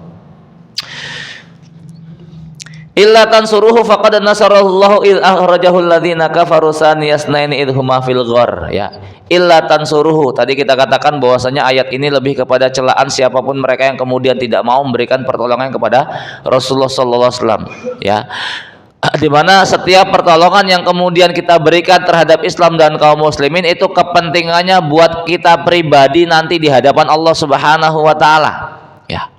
Illa tansuruhu faqad nasarallahu id akhrajahu alladziina kafaru saniyasnaini id huma fil ghar ya. Illa tansuruhu, tadi kita katakan bahwasanya ayat ini lebih kepada celaan siapapun mereka yang kemudian tidak mau memberikan pertolongan kepada Rasulullah sallallahu alaihi wasallam ya. Di mana setiap pertolongan yang kemudian kita berikan terhadap Islam dan kaum muslimin itu kepentingannya buat kita pribadi nanti di hadapan Allah Subhanahu wa taala ya.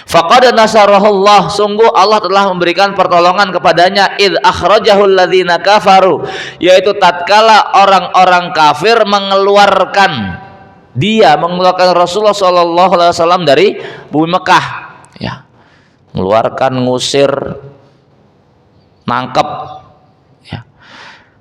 Faqad nasarahullah, sungguh Allah telah memberikan pertolongan kepadanya id akhrajahul ladzina kafaru, yaitu tatkala orang-orang kafir mengeluarkan Rasulullah sallallahu alaihi wasallam dari bumi Mekah ya. Mengeluarkan, ngusir, nangkep ya.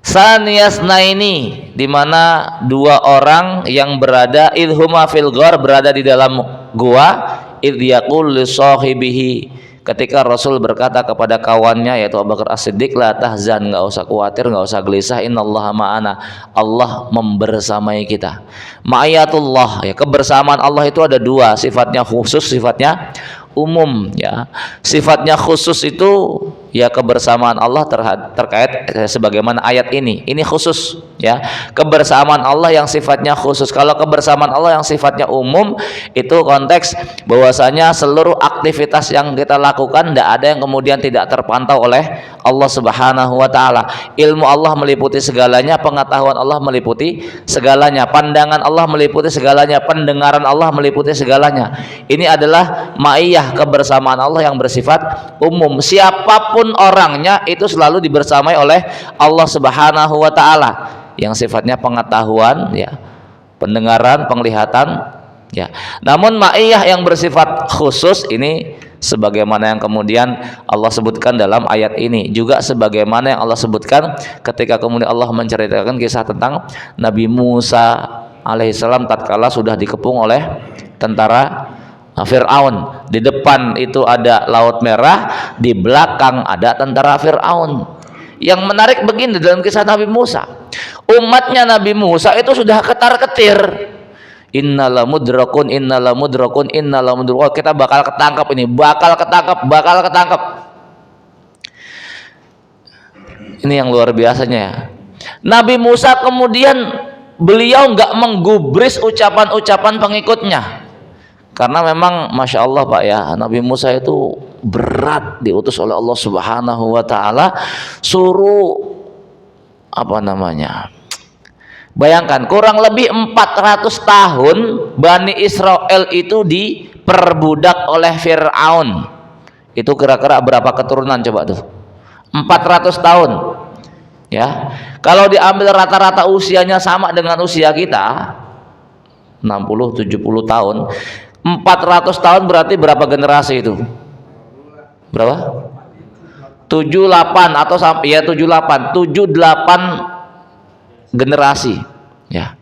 Saniyasnaini, di mana dua orang yang berada idhuma fil ghar, berada di dalam gua, idh yaqul li sahibihi, ketika Rasul berkata kepada kawannya yaitu Abu Bakar As-Siddiq, la tahzan, enggak usah khawatir, enggak usah gelisah, innallaha ma'ana, Allah membersamai kita. Ma'iyatullah ya, kebersamaan Allah itu ada dua, sifatnya khusus, sifatnya umum ya. Sifatnya khusus itu ya kebersamaan Allah terkait sebagaimana ayat ini khusus ya, kebersamaan Allah yang sifatnya khusus. Kalau kebersamaan Allah yang sifatnya umum itu konteks bahwasanya seluruh aktivitas yang kita lakukan tidak ada yang kemudian tidak terpantau oleh Allah Subhanahu wa taala. Ilmu Allah meliputi segalanya, pengetahuan Allah meliputi segalanya, pandangan Allah meliputi segalanya, pendengaran Allah meliputi segalanya. Ini adalah ma'iyah, kebersamaan Allah yang bersifat umum. Siapapun orangnya itu selalu dibersamai oleh Allah Subhanahu wa taala, yang sifatnya pengetahuan ya, pendengaran, penglihatan, ya. Namun ma'iyah yang bersifat khusus ini sebagaimana yang kemudian Allah sebutkan dalam ayat ini, juga sebagaimana yang Allah sebutkan ketika kemudian Allah menceritakan kisah tentang Nabi Musa alaihissalam tatkala sudah dikepung oleh tentara Fir'aun. Di depan itu ada Laut Merah, di belakang ada tentara Fir'aun. Yang menarik begini dalam kisah Nabi Musa, umatnya Nabi Musa itu sudah ketar-ketir, innala mudrakun, kita bakal ketangkap ini, bakal ketangkap. Ini yang luar biasanya ya. Nabi Musa kemudian beliau nggak menggubris ucapan-ucapan pengikutnya, karena memang masya Allah Pak ya, Nabi Musa itu berat diutus oleh Allah Subhanahu Wa Taala, suruh apa namanya, bayangkan kurang lebih 400 tahun Bani Israel itu diperbudak oleh Fir'aun. Itu kira-kira berapa keturunan coba tuh? 400 tahun ya. Kalau diambil rata-rata usianya sama dengan usia kita 60-70 tahun, 400 tahun berarti berapa generasi itu? Berapa? 78 atau sampai ya 78 generasi ya.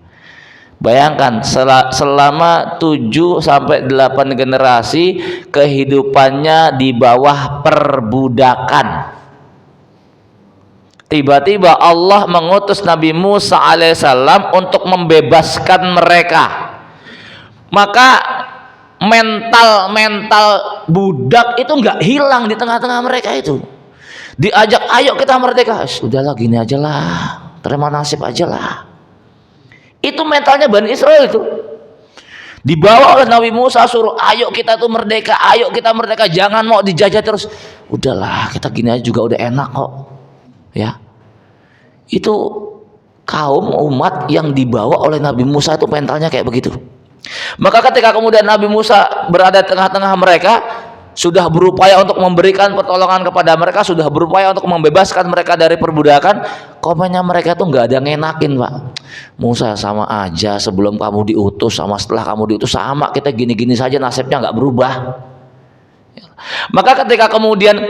Bayangkan selama 7 sampai 8 generasi kehidupannya di bawah perbudakan. Tiba-tiba Allah mengutus Nabi Musa alaihissalam untuk membebaskan mereka. Maka mental budak itu nggak hilang di tengah-tengah mereka itu. Diajak, ayo kita merdeka, sudahlah gini aja lah, terima nasib aja lah. Itu mentalnya Bani Israel itu. Dibawa oleh Nabi Musa, suruh ayo kita tuh merdeka, ayo kita merdeka, jangan mau dijajah terus. Udahlah kita gini aja juga udah enak kok ya. Itu kaum umat yang dibawa oleh Nabi Musa itu mentalnya kayak begitu. Maka ketika kemudian Nabi Musa berada di tengah-tengah mereka, sudah berupaya untuk memberikan pertolongan kepada mereka, sudah berupaya untuk membebaskan mereka dari perbudakan, komennya mereka tuh nggak ada yang ngenakin Pak. Musa, sama aja sebelum kamu diutus sama setelah kamu diutus sama, kita gini-gini saja nasibnya nggak berubah. Maka ketika kemudian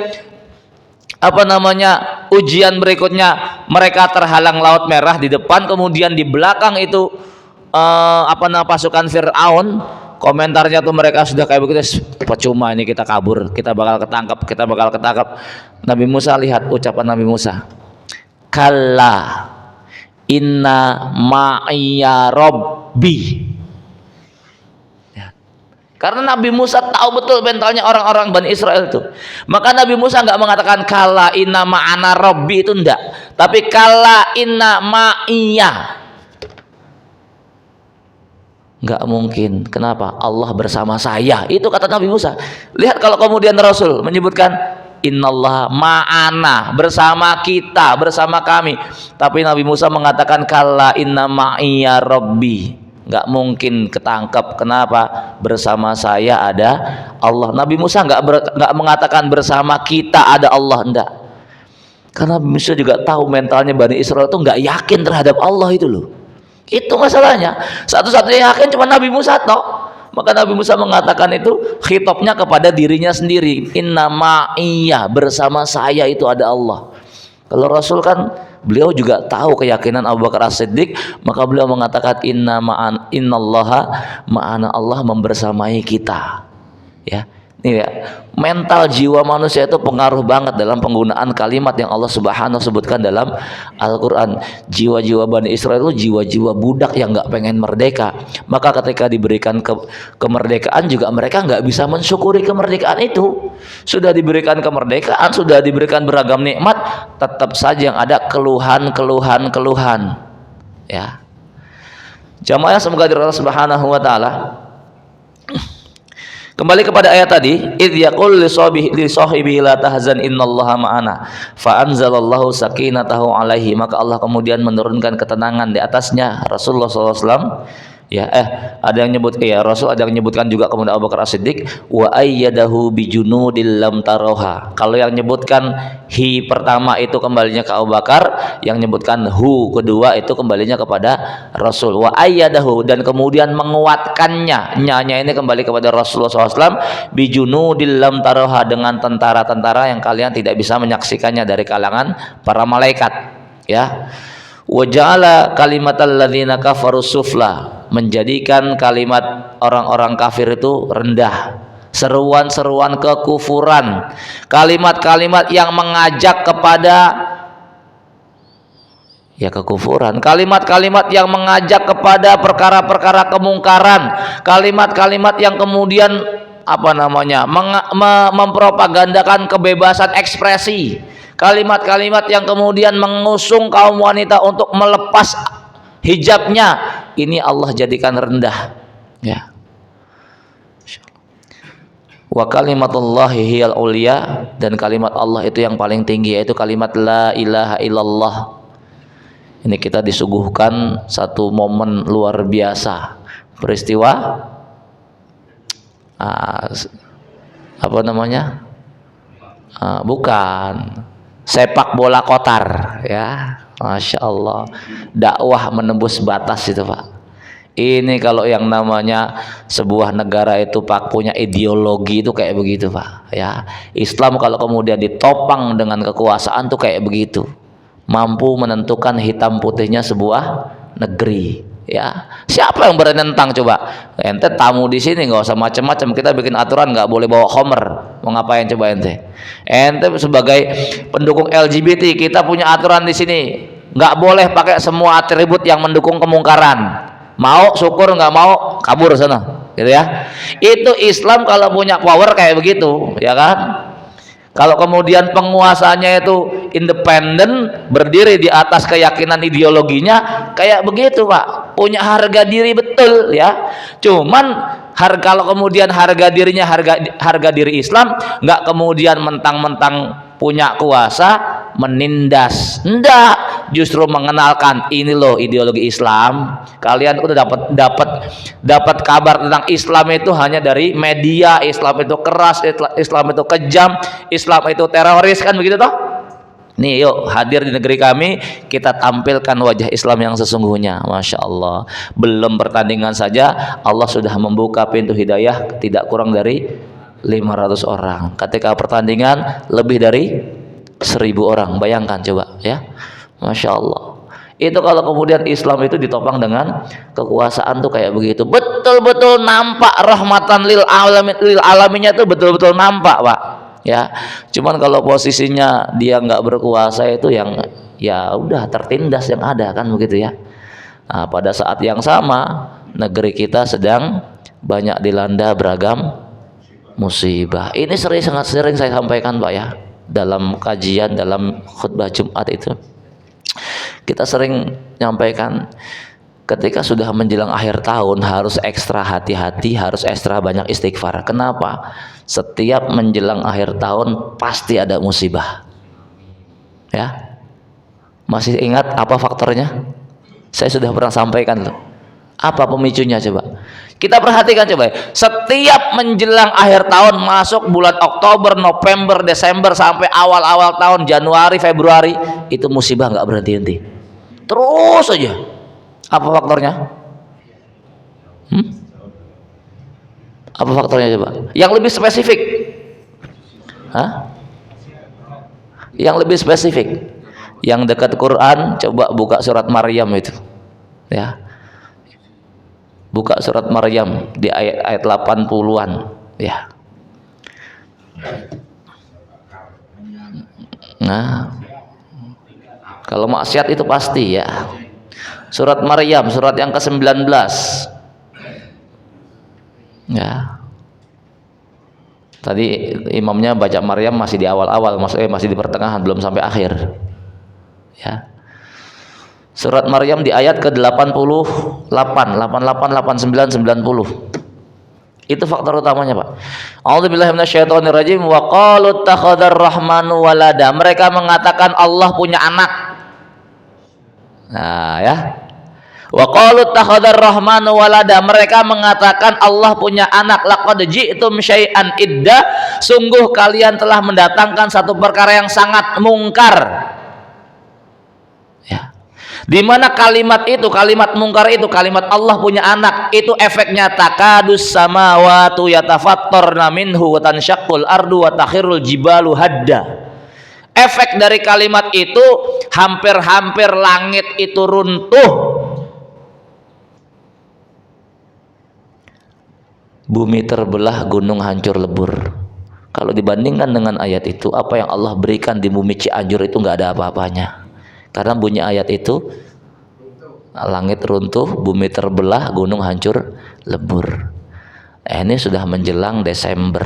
ujian berikutnya, mereka terhalang Laut Merah di depan, kemudian di belakang itu pasukan Fir'aun, komentarnya tuh mereka sudah kayak begitu, percuma ini kita kabur, kita bakal ketangkap. Nabi Musa, lihat ucapan Nabi Musa, kalla inna ma'iya rabbi. Karena Nabi Musa tahu betul mentalnya orang-orang Bani Israel itu. Maka Nabi Musa nggak mengatakan kalla inna ma'ana rabbi, itu enggak, tapi kalla inna ma'iya. Nggak mungkin. Kenapa? Allah bersama saya, itu kata Nabi Musa. Lihat kalau kemudian Rasul menyebutkan innallaha ma'ana, bersama kita, bersama kami, tapi Nabi Musa mengatakan kalla inna ma'iya rabbi. Nggak mungkin ketangkap. Kenapa? Bersama saya ada Allah. Nabi Musa nggak mengatakan bersama kita ada Allah, enggak. Karena Nabi Musa juga tahu mentalnya Bani Israel itu nggak yakin terhadap Allah itu loh. Itu masalahnya. Satu-satunya yakin cuma Nabi Musa toh. Maka Nabi Musa mengatakan itu khitabnya kepada dirinya sendiri, inna ma'iyya, bersama saya itu ada Allah. Kalau Rasul kan beliau juga tahu keyakinan Abu Bakar As-Siddiq, maka beliau mengatakan innallaha ma'ana, Allah membersamai kita. Ya. Ini ya, mental jiwa manusia itu pengaruh banget dalam penggunaan kalimat yang Allah Subhanahu sebutkan dalam Al-Quran. Jiwa-jiwa Bani Israel itu jiwa-jiwa budak yang nggak pengen merdeka. Maka ketika diberikan kemerdekaan juga mereka nggak bisa mensyukuri kemerdekaan itu. Sudah diberikan kemerdekaan, sudah diberikan beragam nikmat, tetap saja yang ada keluhan. Ya, jamaah semoga Allah Subhanahu Wa Taala. Kembali kepada ayat tadi, idh yaqul li sahibihi la tahzan innallaha ma'ana fa anzalallahu sakinatahu alaihi, maka Allah kemudian menurunkan ketenangan di atasnya Rasulullah SAW Ya, ada yang nyebut Rasul ada yang menyebutkan juga kemudian Abu Bakar As-Siddiq wa ayyadahu bijunudil lam taroha. Kalau yang nyebutkan hi pertama itu kembalinya ke Abu Bakar, yang nyebutkan hu kedua itu kembalinya kepada Rasul. Wa ayyadahu, dan kemudian menguatkannya, nyanya ini kembali kepada Rasulullah SAW, bijunudil lam taroha, dengan tentara-tentara yang kalian tidak bisa menyaksikannya dari kalangan para malaikat. Ya. Wa ja'ala kalimatal ladzina kafaru sufla, menjadikan kalimat orang-orang kafir itu rendah, seruan-seruan kekufuran, kalimat-kalimat yang mengajak kepada kekufuran, kalimat-kalimat yang mengajak kepada perkara-perkara kemungkaran, kalimat-kalimat yang kemudian mempropagandakan kebebasan ekspresi, kalimat-kalimat yang kemudian mengusung kaum wanita untuk melepas hijabnya, ini Allah jadikan rendah. Ya. Wa kalimatullahi hiyal ulia, dan kalimat Allah itu yang paling tinggi, yaitu kalimat la ilaha illallah. Ini kita disuguhkan satu momen luar biasa, peristiwa bukan sepak bola kotar, ya, Masya Allah, dakwah menembus batas itu Pak. Ini kalau yang namanya sebuah negara itu Pak punya ideologi itu kayak begitu Pak, ya. Islam kalau kemudian ditopang dengan kekuasaan tuh kayak begitu, mampu menentukan hitam putihnya sebuah negeri. Ya, siapa yang berani nentang coba? Ente tamu di sini nggak usah macam-macam, kita bikin aturan nggak boleh bawa Homer. Mau ngapain coba ente? Ente sebagai pendukung LGBT kita punya aturan di sini, nggak boleh pakai semua atribut yang mendukung kemungkaran. Mau syukur, nggak mau kabur sana, gitu ya. Itu Islam kalau punya power kayak begitu, ya kan? Kalau kemudian penguasanya itu independen, berdiri di atas keyakinan ideologinya, kayak begitu Pak, punya harga diri betul, ya. Cuman kalau kemudian harga dirinya harga diri Islam, nggak kemudian mentang-mentang punya kuasa menindas, enggak, justru mengenalkan ini loh ideologi Islam. Kalian udah dapat kabar tentang Islam itu hanya dari media. Islam itu keras, Islam itu kejam, Islam itu teroris, kan begitu toh? Nih yuk hadir di negeri kami, kita tampilkan wajah Islam yang sesungguhnya. Masya Allah, belum pertandingan saja Allah sudah membuka pintu hidayah tidak kurang dari 500 orang. Ketika pertandingan lebih dari 1000 orang, bayangkan coba, ya. Masya Allah. Itu kalau kemudian Islam itu ditopang dengan kekuasaan tuh kayak begitu, betul-betul nampak rahmatan lil alaminnya tuh betul-betul nampak Pak, ya. Cuman kalau posisinya dia nggak berkuasa itu yang ya udah tertindas yang ada, kan begitu ya. Nah, pada saat yang sama negeri kita sedang banyak dilanda beragam musibah. Ini sangat sering saya sampaikan Pak, ya, dalam kajian, dalam khutbah Jumat itu kita sering nyampaikan, ketika sudah menjelang akhir tahun harus ekstra hati-hati, harus ekstra banyak istighfar. Kenapa? Setiap menjelang akhir tahun pasti ada musibah, ya. Masih ingat apa faktornya? Saya sudah pernah sampaikan loh. Apa pemicunya coba? Kita perhatikan coba. Setiap menjelang akhir tahun, masuk bulan Oktober, November, Desember sampai awal-awal tahun Januari, Februari, itu musibah nggak berhenti-henti. Terus aja. Apa faktornya? Apa faktornya coba? Yang lebih spesifik. Hah? Yang lebih spesifik. Yang dekat Quran, coba buka surat Maryam itu. Ya. Buka surat Maryam di ayat 80-an, ya. Nah, kalau maksiat itu pasti, ya. Surat Maryam, surat yang ke-19. Ya. Tadi imamnya baca Maryam masih di awal-awal, maksudnya masih di pertengahan, belum sampai akhir. Ya. Surat Maryam di ayat ke-88, 88, 89, 90. Itu faktor utamanya, Pak. A'udzubillahi minasyaitonirrajim. Wa qalu ittakhadar rahmanu walada. Mereka mengatakan Allah punya anak. Nah, ya. Wa qalu takhadar rahmanu walada, mereka mengatakan Allah punya anak. Laqad ji'tum syai'an idda, sungguh kalian telah mendatangkan satu perkara yang sangat mungkar. Ya. Di mana kalimat itu, kalimat mungkar itu, kalimat Allah punya anak, itu efeknya takadus samawatu yatafattarna minhu wa tansyaqqul ardu wa takhirul jibalu hadda. Efek dari kalimat itu hampir-hampir langit itu runtuh, bumi terbelah, gunung hancur lebur. Kalau dibandingkan dengan ayat itu, apa yang Allah berikan di bumi Cianjur itu nggak ada apa-apanya. Karena bunyi ayat itu, langit runtuh, bumi terbelah, gunung hancur lebur. Ini sudah menjelang Desember.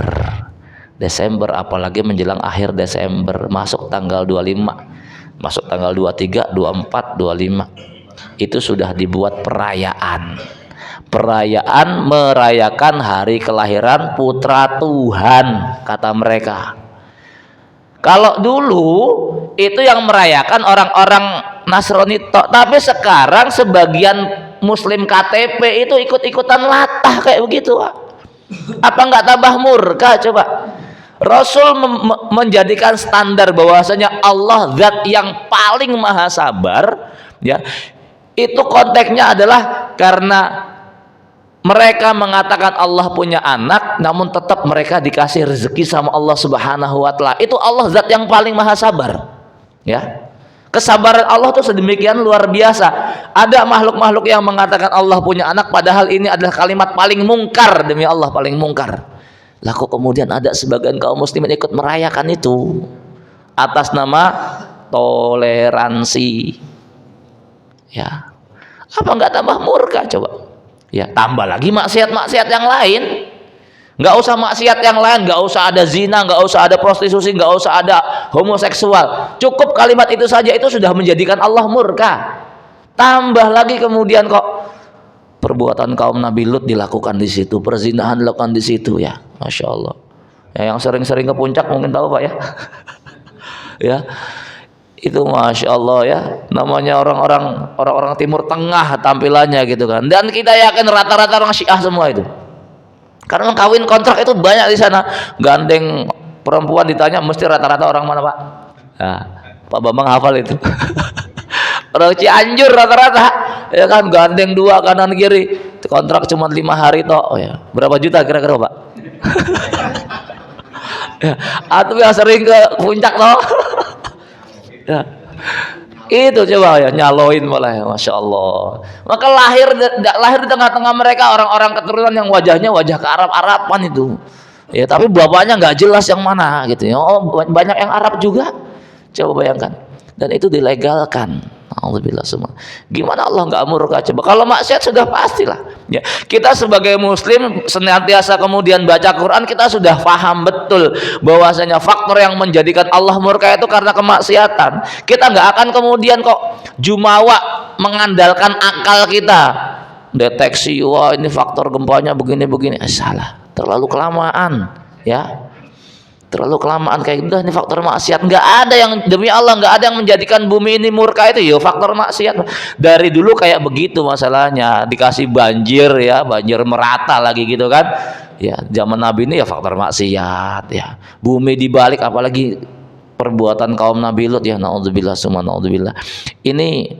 Desember, apalagi menjelang akhir Desember, masuk tanggal 25, masuk tanggal 23, 24, 25. Itu sudah dibuat perayaan. Perayaan merayakan hari kelahiran putra Tuhan, kata mereka. Kalau dulu itu yang merayakan orang-orang Nasrani tok, tapi sekarang sebagian Muslim KTP itu ikut-ikutan latah kayak begitu. Apa nggak tambah murka coba? Rasul menjadikan standar bahwasanya Allah zat yang paling maha sabar, ya. Itu konteksnya adalah karena mereka mengatakan Allah punya anak, namun tetap mereka dikasih rezeki sama Allah Subhanahu wa taala. Itu Allah zat yang paling maha sabar. Ya. Kesabaran Allah itu sedemikian luar biasa. Ada makhluk-makhluk yang mengatakan Allah punya anak, padahal ini adalah kalimat paling mungkar, demi Allah paling mungkar. Lah kok kemudian ada sebagian kaum muslimin ikut merayakan itu atas nama toleransi. Ya. Apa enggak tambah murka coba? Ya, tambah lagi maksiat-maksiat yang lain. Nggak usah maksiat yang lain, nggak usah ada zina, nggak usah ada prostitusi, nggak usah ada homoseksual. Cukup kalimat itu saja, itu sudah menjadikan Allah murka. Tambah lagi kemudian kok perbuatan kaum Nabi Lut dilakukan di situ, perzinahan dilakukan di situ, ya, masya Allah. Ya, yang sering-sering ke puncak mungkin tahu Pak ya. Ya. Itu masya Allah ya, namanya orang-orang Timur Tengah tampilannya gitu kan. Dan kita yakin rata-rata orang Syiah semua itu, karena kawin kontrak itu banyak di sana. Gandeng perempuan ditanya mesti rata-rata orang mana Pak? Nah, Pak Bambang hafal itu. Orang Cianjur rata-rata ya kan, gandeng dua kanan kiri, kontrak cuma 5 hari toh. Oh ya, berapa juta kira-kira Pak? Ya, atau yang sering ke puncak toh. Ya, itu coba ya, nyaloin malah ya, masya Allah. Maka lahir di tengah-tengah mereka orang-orang keturunan yang wajahnya wajah ke Arab-Araban itu, ya, tapi bapaknya nggak jelas yang mana gitu ya. Oh, banyak yang Arab juga, coba bayangkan. Dan itu dilegalkan. Alhamdulillah semua. Gimana Allah nggak murka coba? Kalau maksiat sudah pastilah. Ya, kita sebagai Muslim senantiasa kemudian baca Quran, kita sudah paham betul bahwasanya faktor yang menjadikan Allah murka itu karena kemaksiatan. Kita nggak akan kemudian kok jumawa mengandalkan akal kita. Deteksi, wah ini faktor gempanya begini-begini. Salah, terlalu kelamaan, ya. Terlalu kelamaan kayak gitu, ini faktor maksiat. Nggak ada yang, demi Allah nggak ada yang menjadikan bumi ini murka itu ya faktor maksiat. Dari dulu kayak begitu masalahnya, dikasih banjir ya, banjir merata lagi gitu kan ya. Zaman Nabi ini ya faktor maksiat ya, bumi dibalik, apalagi perbuatan kaum Nabi Lut ya, naudzubillah summa naudzubillah. Ini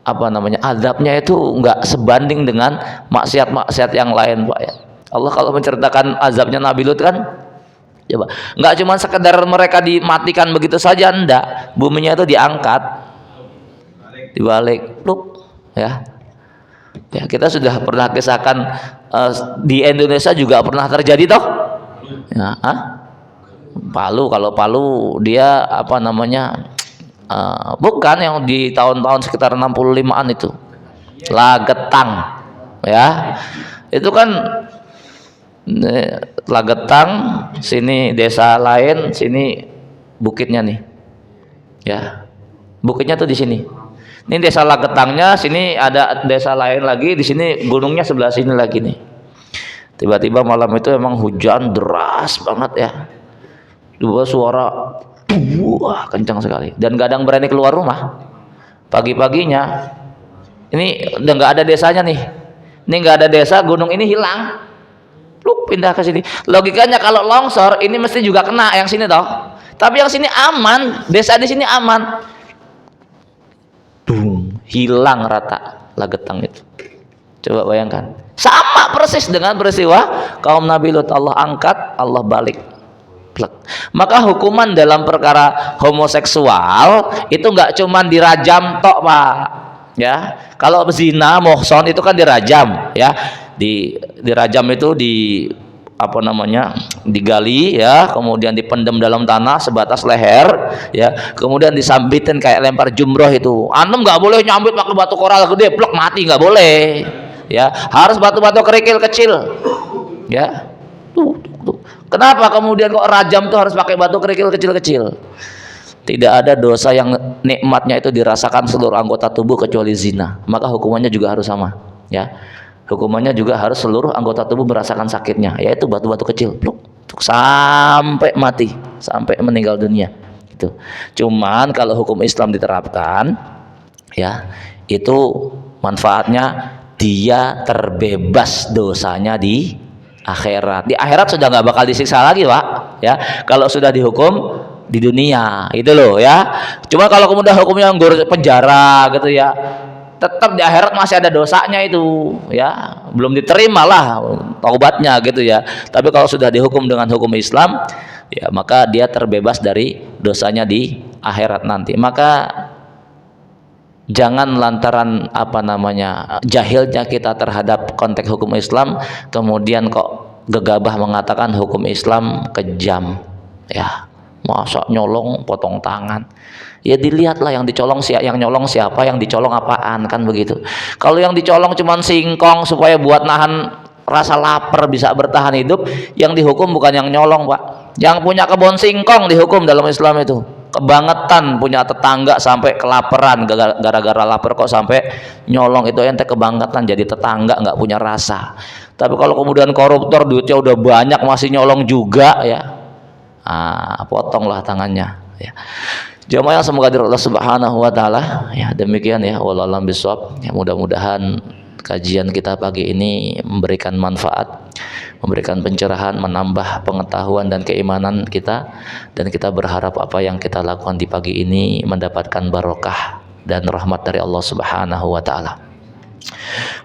apa namanya, azabnya itu nggak sebanding dengan maksiat-maksiat yang lain Pak ya. Allah kalau menceritakan azabnya Nabi Lut kan, coba, nggak cuma sekedar mereka dimatikan begitu saja, enggak, buminya itu diangkat, dibalik, pluk, ya. Ya, kita sudah pernah kisahkan di Indonesia juga pernah terjadi toh. Ya, Palu, kalau Palu dia apa namanya, bukan yang di tahun-tahun sekitar 65-an itu, Lagetang, ya, itu kan Lagetang, sini desa lain, sini bukitnya nih, ya, bukitnya tuh di sini. Ini desa Lagetangnya, sini ada desa lain lagi, di sini gunungnya sebelah sini lagi nih. Tiba-tiba malam itu emang hujan deras banget ya, dua suara, wah kencang sekali, dan kadang berani keluar rumah. Pagi-paginya Ini udah nggak ada desanya nih. Ini nggak ada desa, gunung ini hilang. Lu pindah ke sini. Logikanya kalau longsor ini mesti juga kena yang sini toh. Tapi yang sini aman, desa di sini aman. Boom, hilang rata Lagetang itu. Coba bayangkan. Sama persis dengan peristiwa kaum Nabi Lut, Allah angkat, Allah balik. Plek. Maka hukuman dalam perkara homoseksual itu nggak cuman dirajam tok, Pak. Ya, kalau zina, muhson itu kan dirajam, ya. Dirajam itu di apa namanya, digali, ya, kemudian dipendam dalam tanah sebatas leher, ya, kemudian disambitin kayak lempar jumroh itu. Antum nggak boleh nyambit pakai batu koral gede, plek, mati, nggak boleh, ya, harus batu-batu kerikil kecil, ya. Tuh. Kenapa kemudian kok rajam tuh harus pakai batu kerikil kecil-kecil? Tidak ada dosa yang nikmatnya itu dirasakan seluruh anggota tubuh kecuali zina. Maka hukumannya juga harus sama, ya. Hukumannya juga harus seluruh anggota tubuh merasakan sakitnya, yaitu batu-batu kecil, pluk, sampai mati, sampai meninggal dunia. Itu. Cuman kalau hukum Islam diterapkan, ya, itu manfaatnya dia terbebas dosanya di akhirat. Di akhirat sudah nggak bakal disiksa lagi, Pak. Ya, kalau sudah dihukum di dunia, itu loh, ya. Cuma kalau kemudian hukumnya ngurus penjara gitu, ya, tetap di akhirat masih ada dosanya itu, ya, belum diterima lah taubatnya gitu, ya. Tapi kalau sudah dihukum dengan hukum Islam, ya, maka dia terbebas dari dosanya di akhirat nanti. Maka jangan lantaran apa namanya jahilnya kita terhadap konteks hukum Islam kemudian kok gegabah mengatakan hukum Islam kejam, ya. Masa nyolong potong tangan? Ya dilihatlah yang dicolong yang nyolong siapa, yang dicolong apaan, kan begitu. Kalau yang dicolong cuman singkong supaya buat nahan rasa lapar bisa bertahan hidup, yang dihukum bukan yang nyolong, Pak. Yang punya kebun singkong dihukum dalam Islam itu. Kebangetan punya tetangga sampai kelaparan, gara-gara lapar kok sampai nyolong, itu ente kebangetan, jadi tetangga nggak punya rasa. Tapi kalau kemudian koruptor duitnya udah banyak masih nyolong juga, ya, potonglah tangannya, ya. Jamaah semoga dari Allah Subhanahu wa taala, ya, demikian, ya, wallahu a'lam bishawab. Ya, mudah-mudahan kajian kita pagi ini memberikan manfaat, memberikan pencerahan, menambah pengetahuan dan keimanan kita, dan kita berharap apa yang kita lakukan di pagi ini mendapatkan barokah dan rahmat dari Allah Subhanahu wa taala.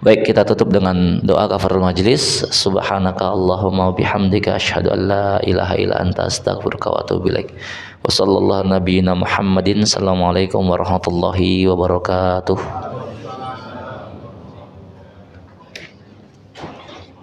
Baik, kita tutup dengan doa kafarul majlis. Subhanaka Allahumma bihamdika asyhadu an la ilaha illa anta astaghfiruka wa atubu ilaik. Wa sallallahu nabiyina Muhammadin. Assalamualaikum warahmatullahi wabarakatuh.